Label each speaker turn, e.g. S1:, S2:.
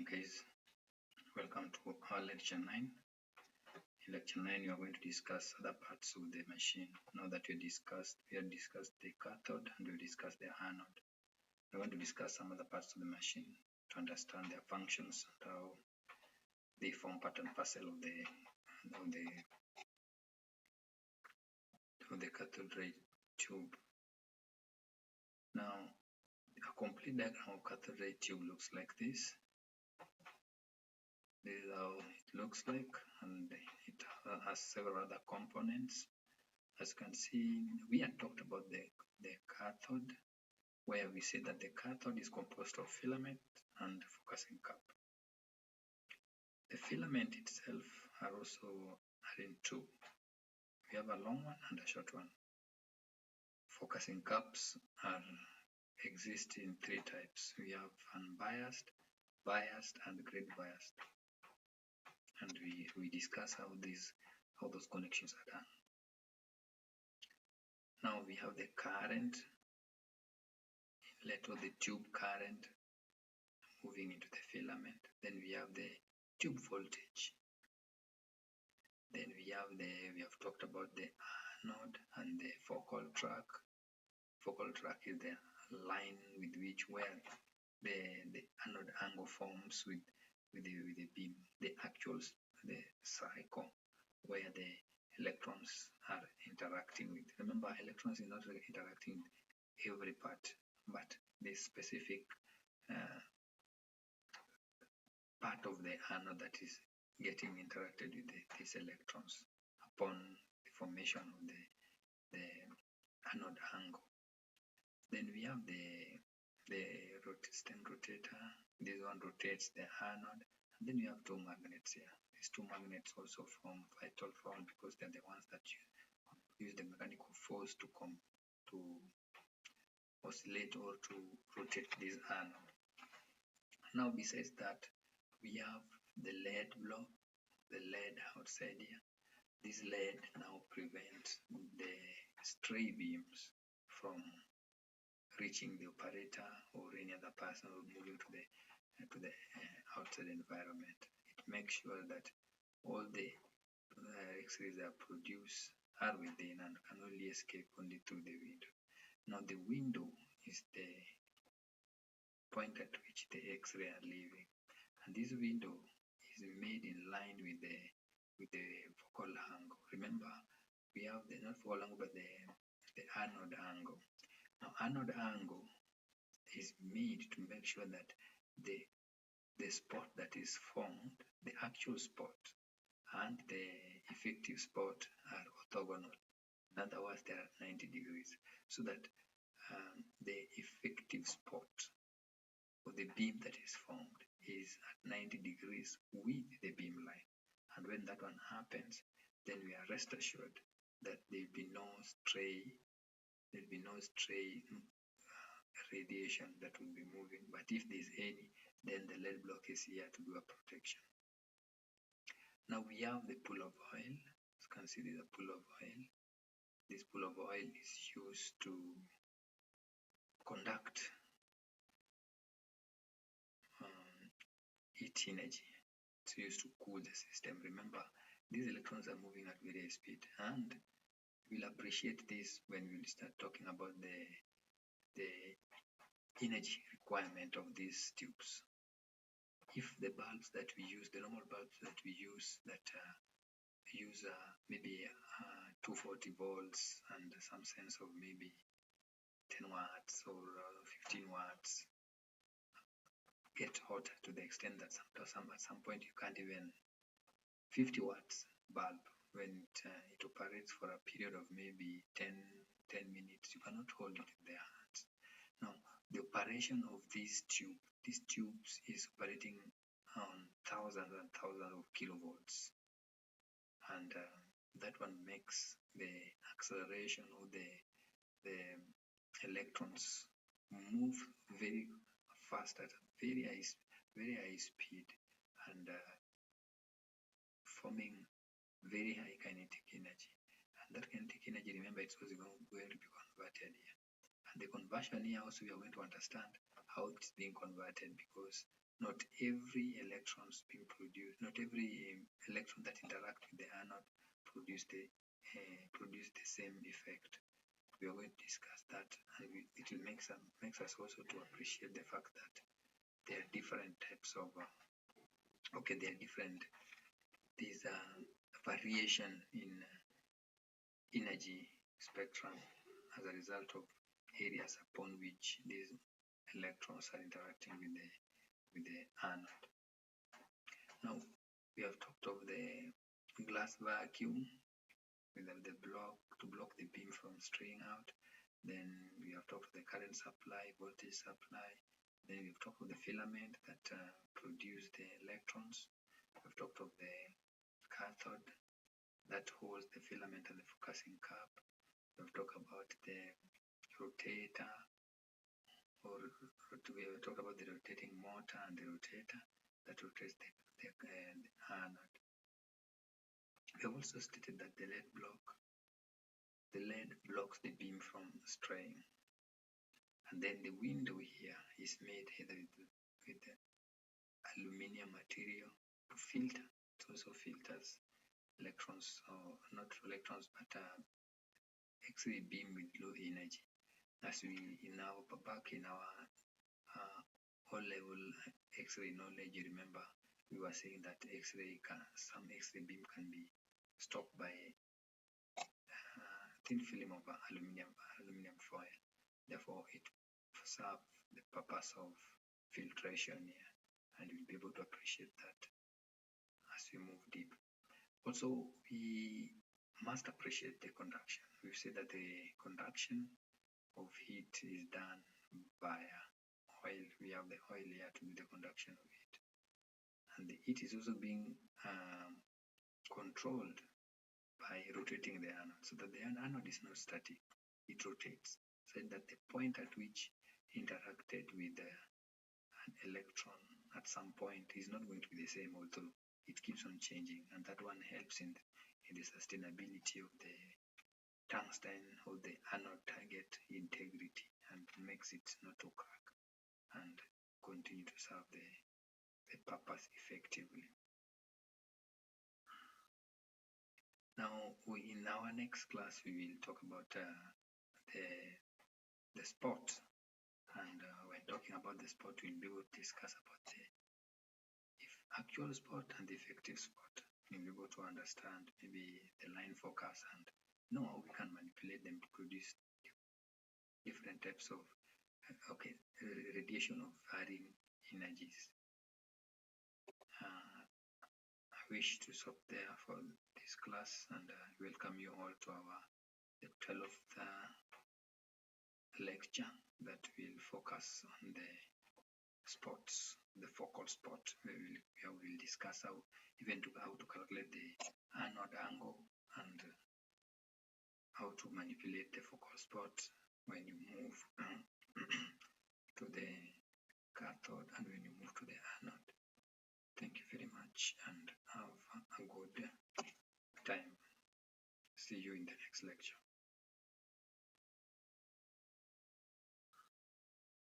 S1: guys, welcome to our lecture 9. In lecture 9 we are going to discuss other parts of the machine. Now that we have discussed the cathode and we discussed the anode. We're going to discuss some other parts of the machine to understand their functions and how they form part and parcel of the cathode ray tube. Now a complete diagram of cathode ray tube looks like this. This is how it looks like, and it has several other components. As you can see, we had talked about the cathode, where we said that the cathode is composed of filament and focusing cup. The filament itself are in two. We have a long one and a short one. Focusing cups exist in three types. We have unbiased, biased, and grid biased. And we discuss how those connections are done. Now we have the current inlet, or the tube current moving into the filament. Then we have the tube voltage. Then we have talked about the anode and the focal track. Focal track is the line with where the anode angle forms with the beam, the cycle where the electrons are interacting with. Remember, electrons is not really interacting with every part, but the specific part of the anode that is getting interacted with these electrons upon the formation of the anode angle. Then we have the stem rotator. This one rotates the anode, and then we have two magnets here. These two magnets also form vital role because they're the ones that use the mechanical force to oscillate or to rotate this anode. Now, besides that, we have the lead block, the lead outside here. This lead now prevents the stray beams from reaching the operator or any other person or moving to the outside environment. It makes sure that all the X-rays that are produced are within and can only escape only through the window. Now the window is the point at which the X-ray are leaving, and this window is made in line with the focal angle. Remember, we have the not focal angle but the anode angle. Now, anode angle is made to make sure that the spot that is formed, the actual spot, and the effective spot are orthogonal. In other words, they are 90 degrees, so that the effective spot of the beam that is formed is at 90 degrees with the beam line. And when that one happens, then we are rest assured that there will be no stray radiation that will be moving. But if there is any, then the lead block is here to do a protection. Now we have the pool of oil. As you can see, there is a pool of oil. This pool of oil is used to conduct heat energy. It's used to cool the system. Remember, these electrons are moving at various speed, and we'll appreciate this when we start talking about the energy requirement of these tubes. If the bulbs that we use, the normal bulbs that we use, that use maybe 240 volts and some sense of maybe 10 watts or 15 watts, get hot to the extent that at some point you can't even 50 watts bulb, when it operates for a period of maybe 10 minutes, you cannot hold it in their hands. Now, the operation of these tubes is operating on thousands and thousands of kilovolts, and that one makes the acceleration of the electrons move very fast at a very high speed, and forming very high kinetic energy. And that kinetic energy, remember, it's also going to be converted here. And the conversion here also we are going to understand how it's being converted, because not every electrons being produced, not every electron that interact with the anode produce the same effect. We are going to discuss that, and it will makes us also to appreciate the fact that there are different types of there are different these variation in energy spectrum as a result of areas upon which these electrons are interacting with the anode. Now we have talked of the glass vacuum with the block to block the beam from straying out. Then we have talked of the current supply, voltage supply. Then we've talked of the filament that produce the electrons. We've talked of the cathode that holds the filament and the focusing cap. We've talked about the rotator, or we have talked about the rotating motor and the rotator that rotates the anode. We have also stated that the lead blocks the beam from straying, and then the window here is made either with the aluminium material to filter. It also filters electrons, or not electrons, but X-ray beam with low energy. As we back in our O-level X-ray knowledge, you remember we were saying that some X-ray beam can be stopped by thin film of aluminum foil. Therefore, it serves the purpose of filtration here, and you'll be able to appreciate that as we move deep. Also, we must appreciate the conduction. We've said that the conduction of heat is done via oil. We have the oil here to do the conduction of heat, and the heat is also being controlled by rotating the anode, so that the anode is not static. It rotates, so that the point at which interacted with an electron at some point is not going to be the same, although it keeps on changing, and that one helps in the sustainability of the tungsten or the anode target integrity, and makes it not to crack and continue to serve the purpose effectively. Now, in our next class, we will talk about the spot, and when talking about the spot, we'll be able to discuss about the actual spot and the effective spot. We'll be able to understand maybe the line focus and know how we can manipulate them to produce different types of radiation of varying energies. I wish to stop there for this class, and welcome you all to the 12th lecture that will focus on the spots, the focal spot, where we'll discuss how to calculate the anode angle, and how to manipulate the focal spot when you move to the cathode and when you move to the anode. Thank you very much, and have a good time. See you in the next lecture.